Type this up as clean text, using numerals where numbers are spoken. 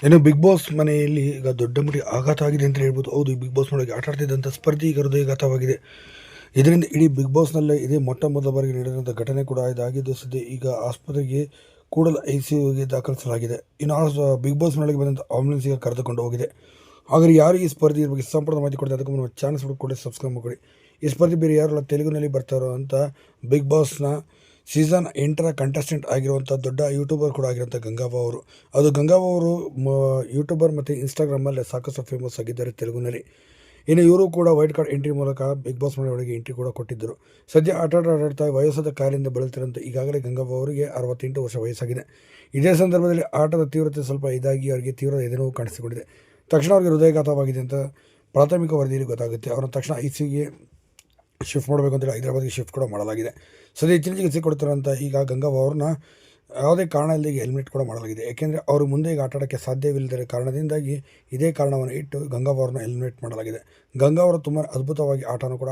ಇನ್ನು big boss ಮನೆಯಲ್ಲಿ ಈಗ ದೊಡ್ಡ ಮಟ್ಟಿಗೆ ಆಘಾತ ಆಗಿದೆ ಅಂತ ಹೇಳ್ಬೋದು. ಹೌದು, ಈ ಬಿಗ್ ಬಾಸ್ ಮನೆಗೆ ಆಟ ಆಡ್ತಿದ್ದಂಥ ಸ್ಪರ್ಧಿ ಈಗ ಹೃದಯಾಘಾತವಾಗಿದೆ. ಇದರಿಂದ ಇಡೀ ಬಿಗ್ ಬಾಸ್ನಲ್ಲೇ ಇದೇ ಮೊಟ್ಟ ಮೊದಲ ಬಾರಿಗೆ ನಡೆದಂಥ ಘಟನೆ ಕೂಡ ಇದಾಗಿದ್ದು. ಸದ್ಯ ಈಗ ಆಸ್ಪತ್ರೆಗೆ ಕೂಡಲ ICUಗೆ ದಾಖಲಿಸಲಾಗಿದೆ. ಇನ್ನು ಬಿಗ್ ಬಾಸ್ ಮನೆಗೆ ಬಂದಂಥ ಆಂಬುಲೆನ್ಸ್ ಈಗ ಕರೆದುಕೊಂಡು ಹೋಗಿದೆ. ಹಾಗಾದ್ರೆ ಯಾರು ಈ ಸ್ಪರ್ಧಿ ಬಗ್ಗೆ ಸಂಪೂರ್ಣ ಮಾಹಿತಿ ಕೊಡ್ತಾರೆ ಅದಕ್ಕೆ ನಮ್ಮ ಚಾನಲ್ಸ್ ಕೂಡ ಸಬ್ಸ್ಕ್ರೈಬ್ ಮಾಡಿ. ಈ ಸ್ಪರ್ಧಿ ಬೇರೆ ಯಾರಲ್ಲ, ತೆಲುಗಿನಲ್ಲಿ ಬರ್ತಾರೋ ಅಂತ ಬಿಗ್ ಬಾಸ್ನ ಸೀಸನ್ 8ರ ಕಂಟೆಸ್ಟೆಂಟ್ ಆಗಿರುವಂಥ ದೊಡ್ಡ ಯೂಟ್ಯೂಬರ್ ಕೂಡ ಆಗಿರುವಂಥ ಗಂಗಾಬ ಅವರು. ಅದು ಗಂಗಾಬ ಅವರು ಯೂಟ್ಯೂಬರ್ ಮತ್ತು ಇನ್ಸ್ಟಾಗ್ರಾಮಲ್ಲಿ ಸಾಕಷ್ಟು ಫೇಮಸ್ ಆಗಿದ್ದಾರೆ ತೆಲುಗಿನಲ್ಲಿ. ಇನ್ನು ಇವರು ಕೂಡ ವೈಲ್ಡ್ ಕಾರ್ಡ್ ಎಂಟ್ರಿ ಮೂಲಕ ಬಿಗ್ ಬಾಸ್ ಮನೆಯೊಳಗೆ ಎಂಟ್ರಿ ಕೂಡ ಕೊಟ್ಟಿದ್ದರು. ಸದ್ಯ ಆಟಾಡ್ತಾ ವಯಸ್ಸಾದ ಕಾಯಿಲೆಯಿಂದ ಬಳಲ್ತಿರುವಂಥ ಈಗಾಗಲೇ ಗಂಗಾಬ ಅವರಿಗೆ 68 ವರ್ಷ ವಯಸ್ಸಾಗಿದೆ. ಇದೇ ಸಂದರ್ಭದಲ್ಲಿ ಆಟದ ತೀವ್ರತೆ ಸ್ವಲ್ಪ ಇದಾಗಿ ಅವರಿಗೆ ತೀವ್ರ ಎದೆನೋವು ಕಾಣಿಸಿಕೊಂಡಿದೆ. ತಕ್ಷಣ ಅವರಿಗೆ ಹೃದಯಾಘಾತವಾಗಿದೆ ಅಂತ ಪ್ರಾಥಮಿಕ ವರದಿಯಲ್ಲಿ ಗೊತ್ತಾಗುತ್ತೆ. ಅವರನ್ನು ತಕ್ಷಣ ICUಗೆ ಶಿಫ್ಟ್ ಮಾಡಬೇಕು ಅಂತೇಳಿ ಹೈದರಾಬಾದ್ಗೆ ಶಿಫ್ಟ್ ಕೂಡ ಮಾಡಲಾಗಿದೆ. ಸದ್ಯ ಹೆಚ್ಚಿನ ಚಿಕಿತ್ಸೆ ಕೊಡ್ತಿರೋಂಥ ಈಗ ಗಂಗಾಬ ಅವ್ರನ್ನ ಯಾವುದೇ ಕಾರಣ ಇಲ್ಲದೆ ಎಲಿಮಿನೇಟ್ ಕೂಡ ಮಾಡಲಾಗಿದೆ. ಏಕೆಂದರೆ ಅವರು ಮುಂದೆ ಈಗ ಆಟ ಆಡೋಕ್ಕೆ ಸಾಧ್ಯವಿಲ್ಲದ ಕಾರಣದಿಂದಾಗಿ ಇದೇ ಕಾರಣವನ್ನು ಇಟ್ಟು ಗಂಗಾಬ ಅವ್ರನ್ನ ಎಲಿಮಿನೇಟ್ ಮಾಡಲಾಗಿದೆ. ಗಂಗಾ ಅವರು ತುಂಬ ಅದ್ಭುತವಾಗಿ ಆಟನೂ ಕೂಡ